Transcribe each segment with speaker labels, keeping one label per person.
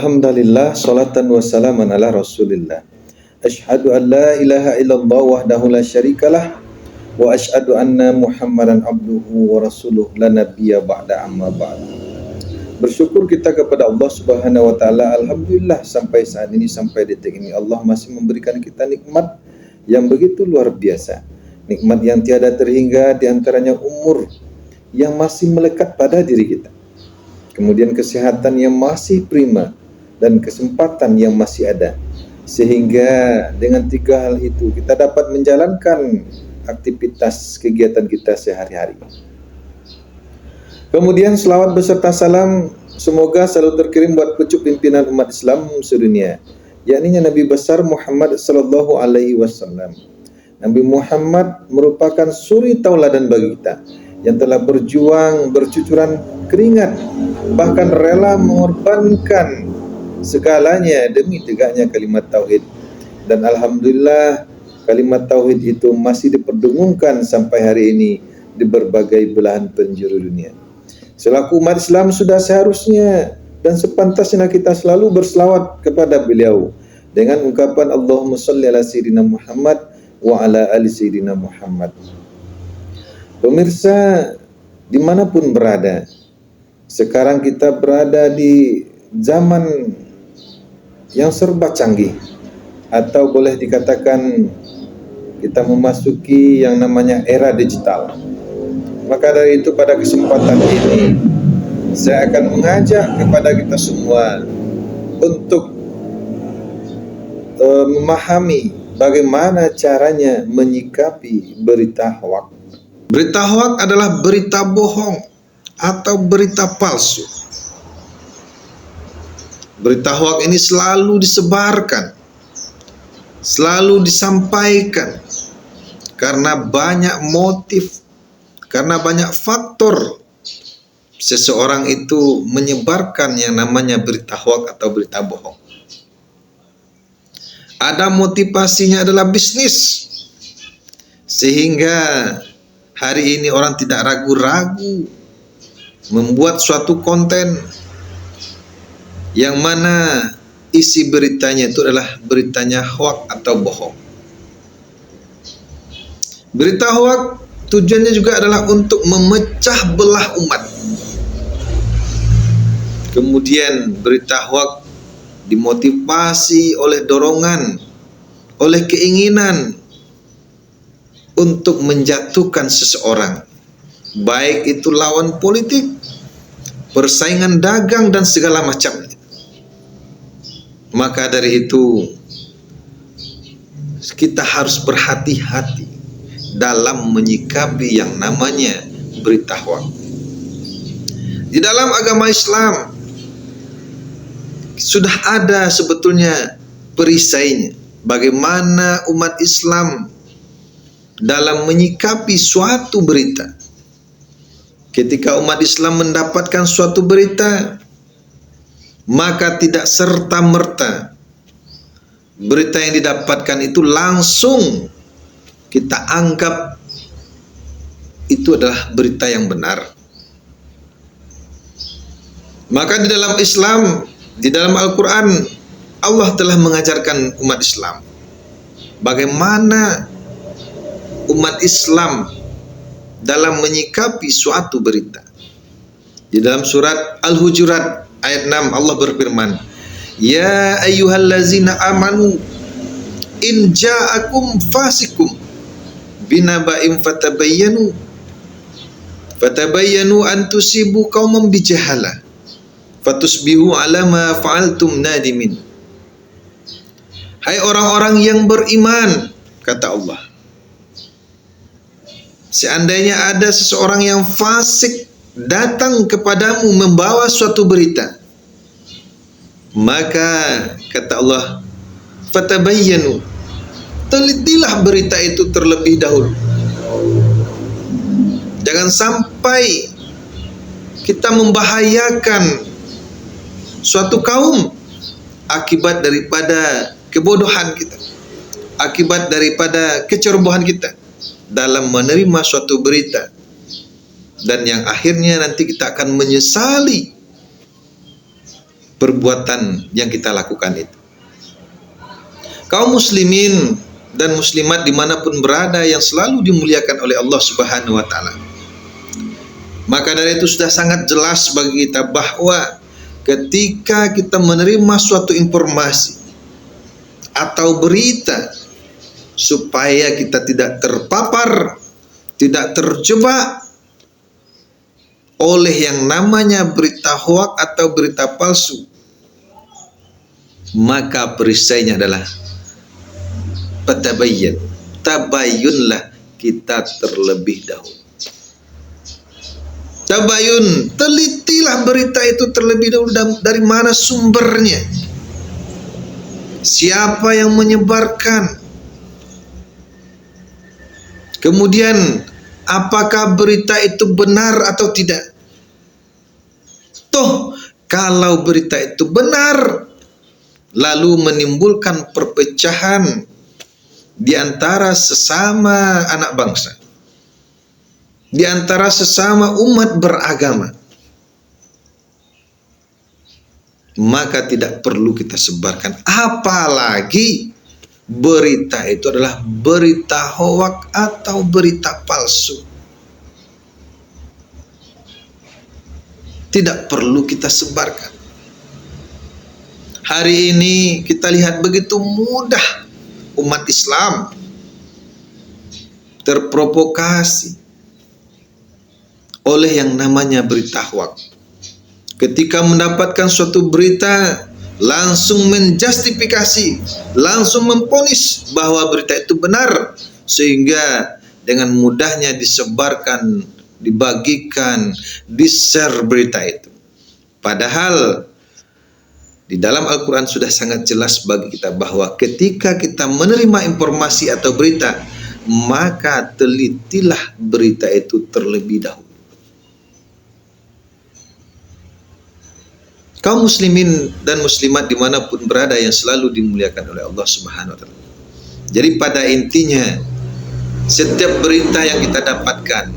Speaker 1: Alhamdulillah, salatan wa salaman ala rasulillah. Ashhadu an la ilaha illallah wahdahu la syarikalah wa ashhadu anna Muhammadan abduhu wa rasuluh la nabiyya ba'da amma ba'd. Bersyukur kita kepada Allah Subhanahu wa taala. Alhamdulillah sampai saat ini, sampai detik ini Allah masih memberikan kita nikmat yang begitu luar biasa. Nikmat yang tiada terhingga, di antaranya umur yang masih melekat pada diri kita. Kemudian kesehatan yang masih prima dan kesempatan yang masih ada. Sehingga dengan tiga hal itu kita dapat menjalankan aktivitas kegiatan kita sehari-hari. Kemudian selawat beserta salam semoga selalu terkirim buat pucuk pimpinan umat Islam sedunia, yakni Nabi besar Muhammad sallallahu alaihi wasallam. Nabi Muhammad merupakan suri tauladan bagi kita yang telah berjuang bercucuran keringat, bahkan rela mengorbankan segalanya demi tegaknya kalimat tauhid. Dan alhamdulillah kalimat tauhid itu masih diperdengungkan sampai hari ini di berbagai belahan penjuru dunia. Selaku umat Islam sudah seharusnya dan sepantasnya kita selalu berselawat kepada beliau dengan ungkapan Allahumma shalli ala sayyidina Muhammad wa ala ali sayyidina Muhammad. Pemirsa dimanapun berada, sekarang kita berada di zaman yang serba canggih, atau boleh dikatakan kita memasuki yang namanya era digital. Maka dari itu pada kesempatan ini saya akan mengajak kepada kita semua untuk memahami bagaimana caranya menyikapi berita hoaks. Berita hoaks adalah berita bohong atau berita palsu. Berita hoaks ini selalu disebarkan, selalu disampaikan karena banyak motif, karena banyak faktor seseorang itu menyebarkan yang namanya berita hoaks atau berita bohong. Ada motivasinya adalah bisnis, sehingga hari ini orang tidak ragu-ragu membuat suatu konten yang mana isi beritanya itu adalah beritanya hoaks atau bohong. Berita hoaks tujuannya juga adalah untuk memecah belah umat. Kemudian berita hoaks dimotivasi oleh dorongan, oleh keinginan untuk menjatuhkan seseorang, baik itu lawan politik, persaingan dagang dan segala macamnya. Maka dari itu kita harus berhati-hati dalam menyikapi yang namanya berita hoaks. Di dalam agama Islam sudah ada sebetulnya perisainya bagaimana umat Islam dalam menyikapi suatu berita. Ketika umat Islam mendapatkan suatu berita, maka tidak serta-merta berita yang didapatkan itu langsung kita anggap itu adalah berita yang benar. Maka di dalam Islam, di dalam Al-Quran, Allah telah mengajarkan umat Islam bagaimana umat Islam dalam menyikapi suatu berita. Di dalam surat Al-Hujurat ayat 6 Allah berfirman, "Ya ayyuhallazina amanu in ja'akum fasikum binaba'in fatabayyanu an tusibu qauman bijahalah fatusbihu ala ma fa'altum nadimin." Hai orang-orang yang beriman, kata Allah, seandainya ada seseorang yang fasik datang kepadamu membawa suatu berita, maka kata Allah, fatabayyanu, telitilah berita itu terlebih dahulu. Jangan sampai kita membahayakan suatu kaum akibat daripada kebodohan kita, akibat daripada kecerobohan kita dalam menerima suatu berita, dan yang akhirnya nanti kita akan menyesali perbuatan yang kita lakukan itu. Kaum muslimin dan muslimat dimanapun berada yang selalu dimuliakan oleh Allah Subhanahu wa Ta'ala, maka dari itu sudah sangat jelas bagi kita bahwa ketika kita menerima suatu informasi atau berita, supaya kita tidak terpapar, tidak terjebak oleh yang namanya berita hoak atau berita palsu, maka perisainya adalah patabayyan, tabayunlah kita terlebih dahulu. Tabayun, telitilah berita itu terlebih dahulu, dari mana sumbernya, siapa yang menyebarkan, kemudian apakah berita itu benar atau tidak. Toh kalau berita itu benar lalu menimbulkan perpecahan di antara sesama anak bangsa, di antara sesama umat beragama, maka tidak perlu kita sebarkan. Apalagi berita itu adalah berita hoak atau berita palsu. Tidak perlu kita sebarkan. Hari ini kita lihat begitu mudah umat Islam terprovokasi oleh yang namanya berita hoak. Ketika mendapatkan suatu berita, langsung menjustifikasi, langsung memponis bahwa berita itu benar, sehingga dengan mudahnya disebarkan, dibagikan, di-share berita itu. Padahal di dalam Al-Quran sudah sangat jelas bagi kita bahwa ketika kita menerima informasi atau berita, maka telitilah berita itu terlebih dahulu. Kaum muslimin dan muslimat dimanapun berada yang selalu dimuliakan oleh Allah Subhanahu wa Ta'ala. Jadi pada intinya, setiap berita yang kita dapatkan,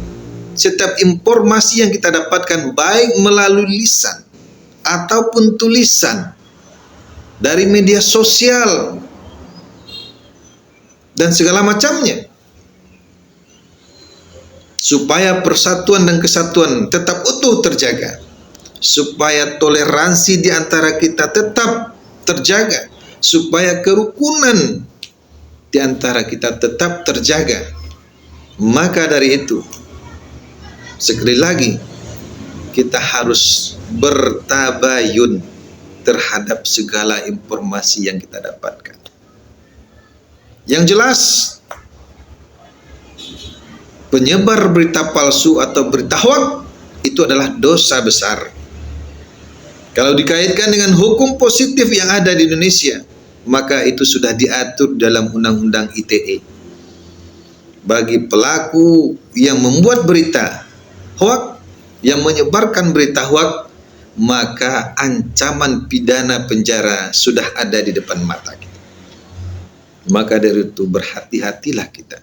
Speaker 1: setiap informasi yang kita dapatkan, baik melalui lisan ataupun tulisan, dari media sosial dan segala macamnya, supaya persatuan dan kesatuan tetap utuh terjaga, supaya toleransi di antara kita tetap terjaga, supaya kerukunan di antara kita tetap terjaga. Maka dari itu, sekali lagi, kita harus bertabayun terhadap segala informasi yang kita dapatkan. Yang jelas, penyebar berita palsu atau berita hoak itu adalah dosa besar. Kalau dikaitkan dengan hukum positif yang ada di Indonesia, maka itu sudah diatur dalam Undang-Undang ITE. Bagi pelaku yang membuat berita hoak, yang menyebarkan berita hoak, maka ancaman pidana penjara sudah ada di depan mata kita. Maka dari itu berhati-hatilah kita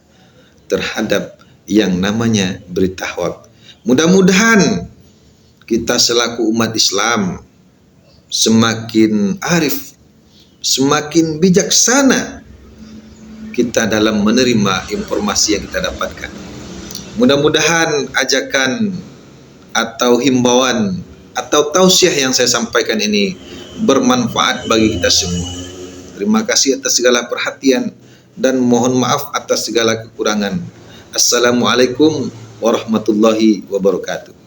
Speaker 1: terhadap yang namanya berita hoak. Mudah-mudahan kita selaku umat Islam semakin arif, semakin bijaksana kita dalam menerima informasi yang kita dapatkan. Mudah-mudahan ajakan atau himbauan atau tausiah yang saya sampaikan ini bermanfaat bagi kita semua. Terima kasih atas segala perhatian dan mohon maaf atas segala kekurangan. Assalamualaikum warahmatullahi wabarakatuh.